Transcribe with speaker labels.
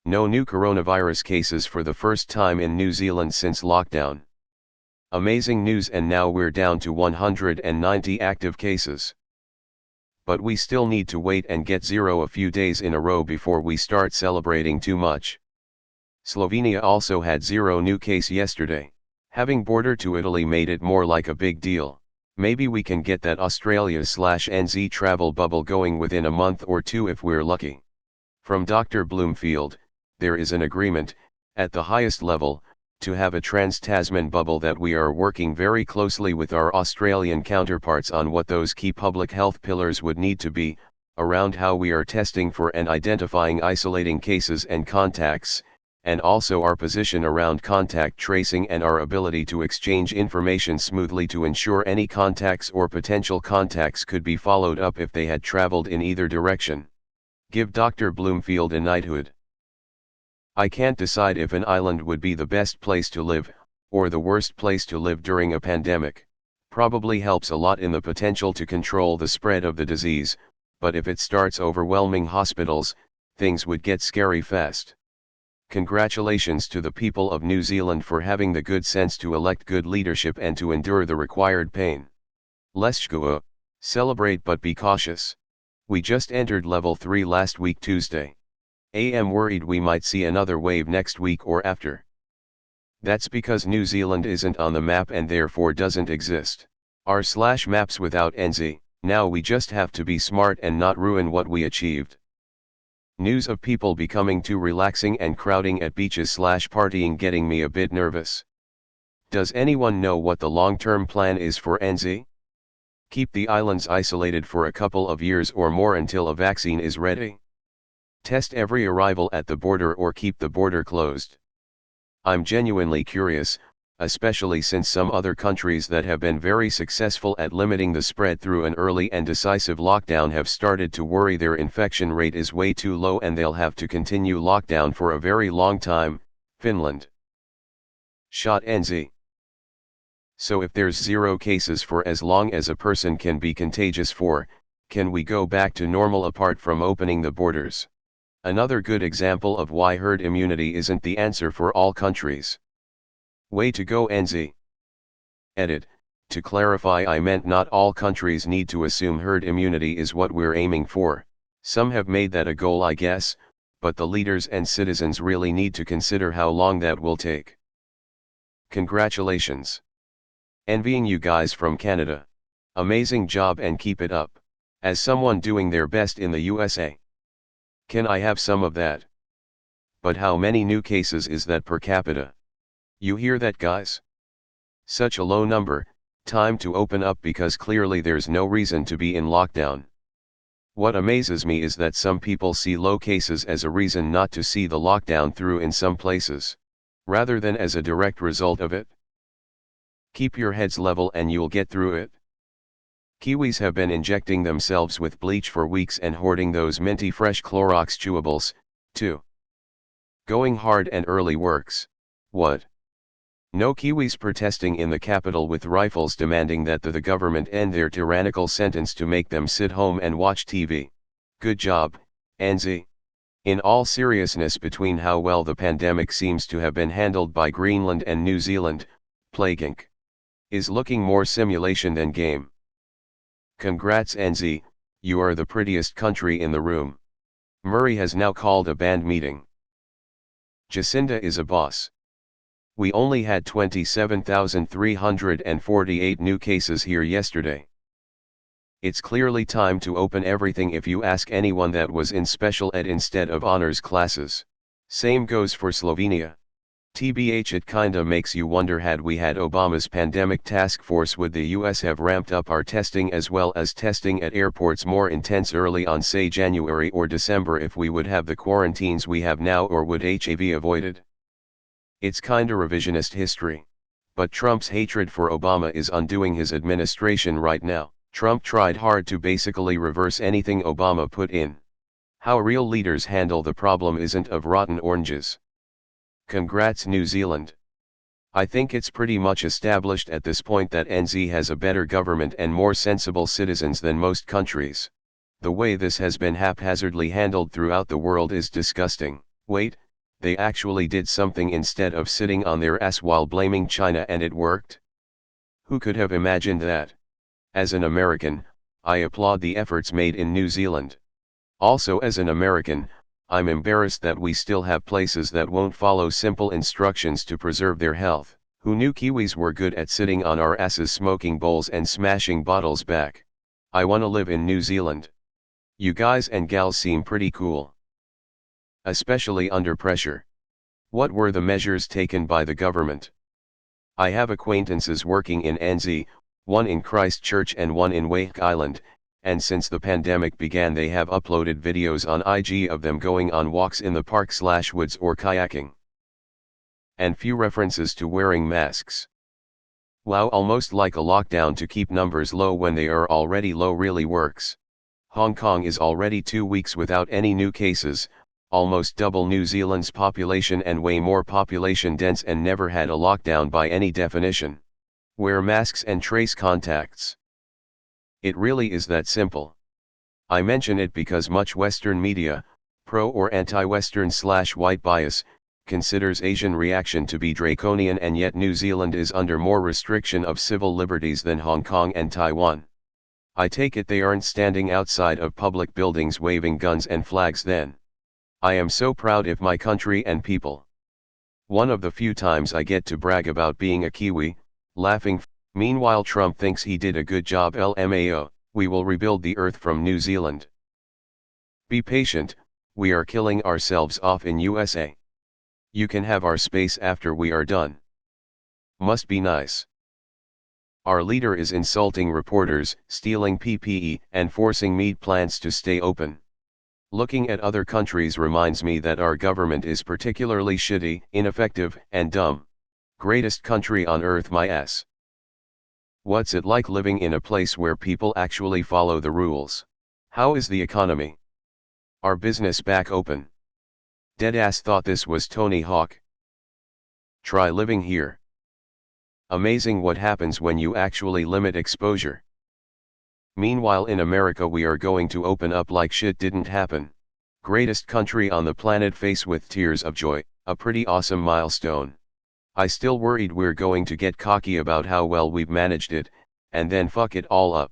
Speaker 1: No new coronavirus cases for the first time in New Zealand since lockdown. Amazing news, and now we're down to 190 active cases. But we still need to wait and get zero a few days in a row before we start celebrating too much. Slovenia also had zero new case yesterday. Having border to Italy made it more like a big deal. Maybe we can get that Australia/NZ travel bubble going within a month or two if we're lucky. From Dr. Bloomfield, there is an agreement, at the highest level, to have a trans-Tasman bubble that we are working very closely with our Australian counterparts on what those key public health pillars would need to be, around how we are testing for and identifying isolating cases and contacts, and also our position around contact tracing and our ability to exchange information smoothly to ensure any contacts or potential contacts could be followed up if they had traveled in either direction. Give Dr. Bloomfield a knighthood. I can't decide if an island would be the best place to live, or the worst place to live during a pandemic. Probably helps a lot in the potential to control the spread of the disease, but if it starts overwhelming hospitals, things would get scary fast. Congratulations to the people of New Zealand for having the good sense to elect good leadership and to endure the required pain. Let's go. Celebrate but be cautious. We just entered level 3 last week Tuesday. I'm worried we might see another wave next week or after. That's because New Zealand isn't on the map and therefore doesn't exist. R/maps without NZ, now we just have to be smart and not ruin what we achieved. News of people becoming too relaxing and crowding at beaches/partying getting me a bit nervous. Does anyone know what the long-term plan is for NZ? Keep the islands isolated for a couple of years or more until a vaccine is ready? Test every arrival at the border or keep the border closed? I'm genuinely curious, especially since some other countries that have been very successful at limiting the spread through an early and decisive lockdown have started to worry their infection rate is way too low and they'll have to continue lockdown for a very long time. Finland. Shot NZ. So if there's zero cases for as long as a person can be contagious for, can we go back to normal apart from opening the borders? Another good example of why herd immunity isn't the answer for all countries. Way to go NZ. Edit, to clarify, I meant not all countries need to assume herd immunity is what we're aiming for. Some have made that a goal, I guess, but the leaders and citizens really need to consider how long that will take. Congratulations. Envying you guys from Canada. Amazing job and keep it up. As someone doing their best in the USA. Can I have some of that? But how many new cases is that per capita? You hear that, guys? Such a low number. Time to open up because clearly there's no reason to be in lockdown. What amazes me is that some people see low cases as a reason not to see the lockdown through in some places, rather than as a direct result of it. Keep your heads level and you'll get through it. Kiwis have been injecting themselves with bleach for weeks and hoarding those minty fresh Clorox chewables, too. Going hard and early works. What? No Kiwis protesting in the capital with rifles demanding that the government end their tyrannical sentence to make them sit home and watch TV. Good job, NZ. In all seriousness, between how well the pandemic seems to have been handled by Greenland and New Zealand, Plague Inc. is looking more simulation than game. Congrats NZ, you are the prettiest country in the room. Murray has now called a band meeting. Jacinda is a boss. We only had 27,348 new cases here yesterday. It's clearly time to open everything if you ask anyone that was in special ed instead of honors classes. Same goes for Slovenia. TBH, it kinda makes you wonder, had we had Obama's pandemic task force, would the US have ramped up our testing as well as testing at airports more intense early on, say January or December, if we would have the quarantines we have now, or would HAV avoided? It's kinda revisionist history. But Trump's hatred for Obama is undoing his administration right now. Trump tried hard to basically reverse anything Obama put in. How real leaders handle the problem isn't of rotten oranges. Congrats New Zealand. I think it's pretty much established at this point that NZ has a better government and more sensible citizens than most countries. The way this has been haphazardly handled throughout the world is disgusting. Wait, they actually did something instead of sitting on their ass while blaming China, and it worked? Who could have imagined that? As an American, I applaud the efforts made in New Zealand. Also, as an American, I'm embarrassed that we still have places that won't follow simple instructions to preserve their health. Who knew Kiwis were good at sitting on our asses smoking bowls and smashing bottles back? I wanna live in New Zealand. You guys and gals seem pretty cool. Especially under pressure. What were the measures taken by the government? I have acquaintances working in NZ, one in Christchurch and one in Wake Island, and since the pandemic began they have uploaded videos on IG of them going on walks in the park/woods or kayaking. And few references to wearing masks. Wow, almost like a lockdown to keep numbers low when they are already low really works. Hong Kong is already 2 weeks without any new cases, almost double New Zealand's population and way more population dense, and never had a lockdown by any definition. Wear masks and trace contacts. It really is that simple. I mention it because much Western media, pro or anti-Western/white bias, considers Asian reaction to be draconian, and yet New Zealand is under more restriction of civil liberties than Hong Kong and Taiwan. I take it they aren't standing outside of public buildings waving guns and flags then. I am so proud of my country and people. One of the few times I get to brag about being a Kiwi, laughing. Meanwhile Trump thinks he did a good job. LMAO, we will rebuild the earth from New Zealand. Be patient, we are killing ourselves off in USA. You can have our space after we are done. Must be nice. Our leader is insulting reporters, stealing PPE, and forcing meat plants to stay open. Looking at other countries reminds me that our government is particularly shitty, ineffective, and dumb. Greatest country on earth, my ass. What's it like living in a place where people actually follow the rules? How is the economy? Our business back open? Deadass thought this was Tony Hawk. Try living here. Amazing what happens when you actually limit exposure. Meanwhile in America we are going to open up like shit didn't happen. Greatest country on the planet face with tears of joy, a pretty awesome milestone. I still worried we're going to get cocky about how well we've managed it, and then fuck it all up.